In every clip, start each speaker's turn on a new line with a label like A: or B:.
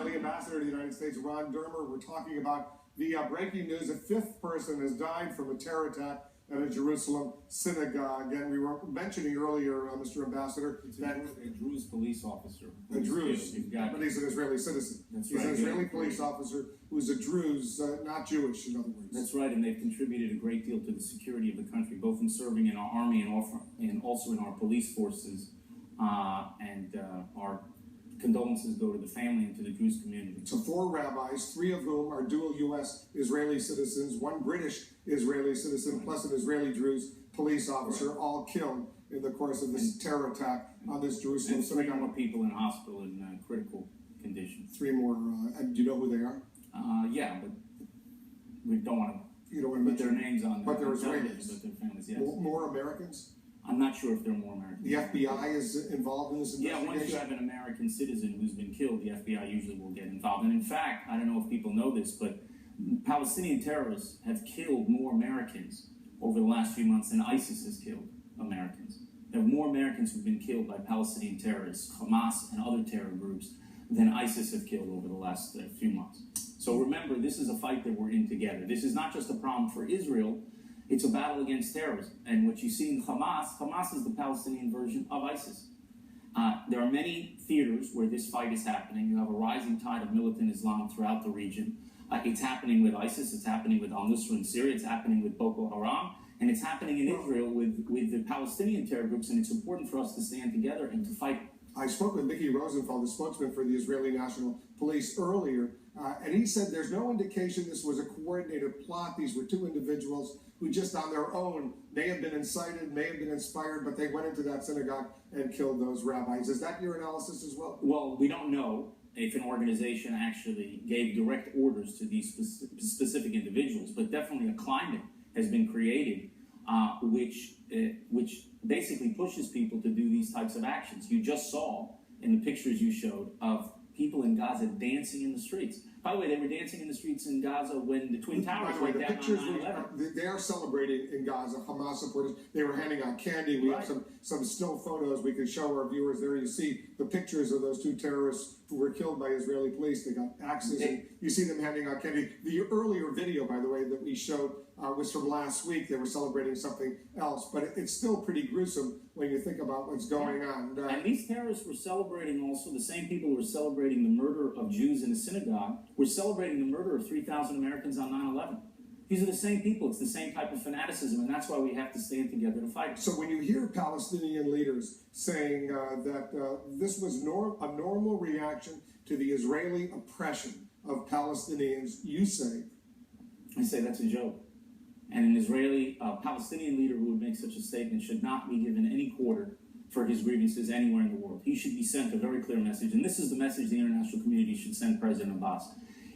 A: Israeli ambassador to the United States, Ron Dermer. We're talking about the breaking news. A fifth person has died from a terror attack at a Jerusalem synagogue. And we were mentioning earlier, Mr. Ambassador, that
B: a Druze police officer.
A: A Druze, but he's an Israeli citizen. He's an Israeli police officer who's a Druze, not Jewish, in other words.
B: That's right, and they've contributed a great deal to the security of the country, both in serving in our army and also in our police forces. Our condolences go to the family and to the Druze community.
A: So 4 rabbis, 3 of whom are dual U.S. Israeli citizens, 1 British Israeli citizen, plus an Israeli Druze police officer, all killed in the course of this terror attack on this Jerusalem synagogue.
B: 3 more people in hospital in critical condition.
A: 3 more, and do you know who they are?
B: Yeah, but we don't want to.
A: You don't want to
B: put their names on.
A: But they're Israelis.
B: But their families, yes.
A: More Americans.
B: I'm not sure if they're more Americans.
A: The FBI is involved in this investigation?
B: Yeah, once you have an American citizen who's been killed, the FBI usually will get involved. And in fact, I don't know if people know this, but Palestinian terrorists have killed more Americans over the last few months than ISIS has killed Americans. There are more Americans who've been killed by Palestinian terrorists, Hamas and other terror groups, than ISIS have killed over the last few months. So remember, this is a fight that we're in together. This is not just a problem for Israel. It's a battle against terrorism. And what you see in Hamas is the Palestinian version of ISIS. There are many theaters where this fight is happening. You have a rising tide of militant Islam throughout the region. It's happening with ISIS, it's happening with al-Nusra in Syria, it's happening with Boko Haram, and it's happening in Israel with the Palestinian terror groups, and it's important for us to stand together and to fight.
A: I spoke with Mickey Rosenfeld, the spokesman for the Israeli National Police, earlier, and he said there's no indication this was a coordinated plot. These were 2 individuals who just on their own may have been incited, may have been inspired, but they went into that synagogue and killed those rabbis. Is that your analysis as well?
B: Well, we don't know if an organization actually gave direct orders to these specific individuals, but definitely a climate has been created which basically pushes people to do these types of actions. You just saw in the pictures you showed of people in Gaza dancing in the streets. By the way, they were dancing in the streets in Gaza when the Twin Towers went down on 9/11.
A: They are celebrating in Gaza, Hamas supporters. They were handing out candy. We have some still photos we can show our viewers. There you see the pictures of those 2 terrorists who were killed by Israeli police. They got axes, and you see them handing out candy. The earlier video, by the way, that we showed was from last week. They were celebrating something else, but it's still pretty gruesome when you think about what's going on.
B: And these terrorists were celebrating also, the same people who were celebrating the murder of Jews in a synagogue were celebrating the murder of 3,000 Americans on 9/11. These are the same people. It's the same type of fanaticism, and that's why we have to stand together to fight.
A: So when you hear Palestinian leaders saying that this was a normal reaction to the Israeli oppression of Palestinians, you say?
B: I say that's a joke. And an Israeli Palestinian leader who would make such a statement should not be given any quarter for his grievances anywhere in the world. He should be sent a very clear message, and this is the message the international community should send President Abbas.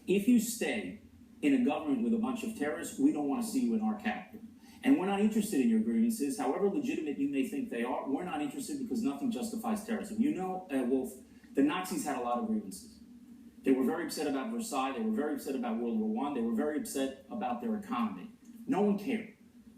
B: If you stay in a government with a bunch of terrorists, we don't want to see you in our capital. And we're not interested in your grievances, however legitimate you may think they are. We're not interested because nothing justifies terrorism. You know, Wolf, the Nazis had a lot of grievances. They were very upset about Versailles. They were very upset about World War I. They were very upset about their economy. No one cared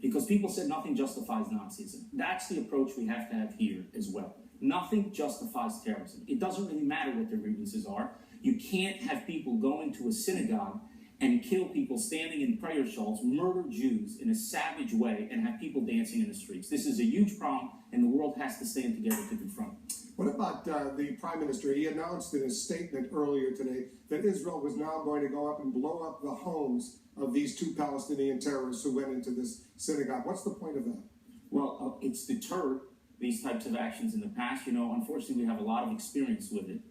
B: because people said nothing justifies Nazism. That's the approach we have to have here as well. Nothing justifies terrorism. It doesn't really matter what their grievances are. You can't have people go into a synagogue and kill people standing in prayer shawls, murder Jews in a savage way, and have people dancing in the streets. This is a huge problem, and the world has to stand together to confront it.
A: What about the Prime Minister? He announced in his statement earlier today that Israel was now going to go up and blow up the homes of these 2 Palestinian terrorists who went into this synagogue. What's the point of that?
B: Well, it's deterred these types of actions in the past. You know, unfortunately, we have a lot of experience with it.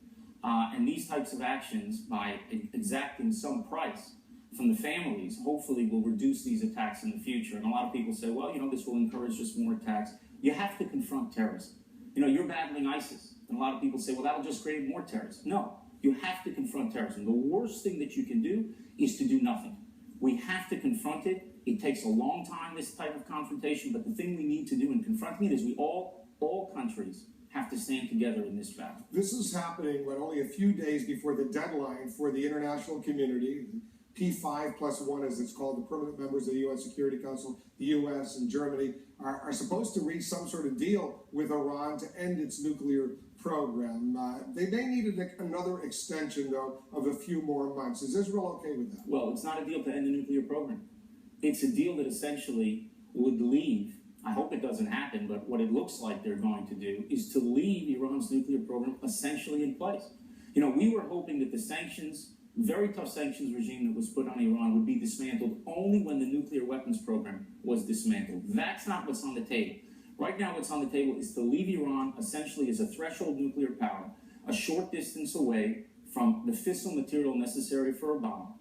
B: And these types of actions, by exacting some price from the families, hopefully will reduce these attacks in the future. And a lot of people say, well, you know, this will encourage just more attacks. You have to confront terrorism. You know, you're battling ISIS. And a lot of people say, well, that'll just create more terrorism. No, you have to confront terrorism. The worst thing that you can do is to do nothing. We have to confront it. It takes a long time, this type of confrontation, but the thing we need to do in confronting it is we all countries have to stand together in this battle.
A: This is happening, only a few days before the deadline for the international community, P5+1 as it's called, the permanent members of the UN Security Council, the US and Germany, are supposed to reach some sort of deal with Iran to end its nuclear program. They may need another extension, though, of a few more months. Is Israel okay with that?
B: Well, it's not a deal to end the nuclear program. It's a deal that essentially would leave, I hope it doesn't happen, but what it looks like they're going to do is to leave Iran's nuclear program essentially in place. You know, we were hoping that the sanctions, very tough sanctions regime that was put on Iran would be dismantled only when the nuclear weapons program was dismantled. That's not what's on the table. Right now, what's on the table is to leave Iran essentially as a threshold nuclear power, a short distance away from the fissile material necessary for a bomb,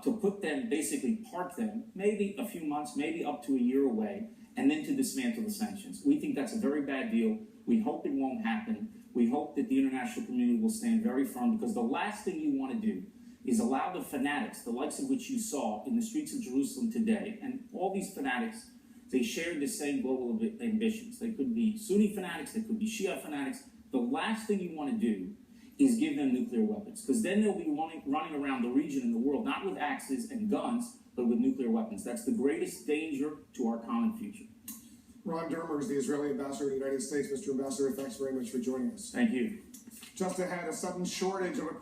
B: to put them, basically park them, maybe a few months, maybe up to a year away, and then to dismantle the sanctions. We think that's a very bad deal. We hope it won't happen. We hope that the international community will stand very firm, because the last thing you want to do is allow the fanatics, the likes of which you saw in the streets of Jerusalem today, and all these fanatics, they shared the same global ambitions. They could be Sunni fanatics, they could be Shia fanatics. The last thing you want to do is give them nuclear weapons, because then they'll be running around the region and the world, not with axes and guns, but with nuclear weapons. That's the greatest danger to our common future.
A: Ron Dermer is the Israeli ambassador to the United States. Mr. Ambassador, thanks very much for joining us.
B: Thank you.
A: Just ahead, a sudden shortage of a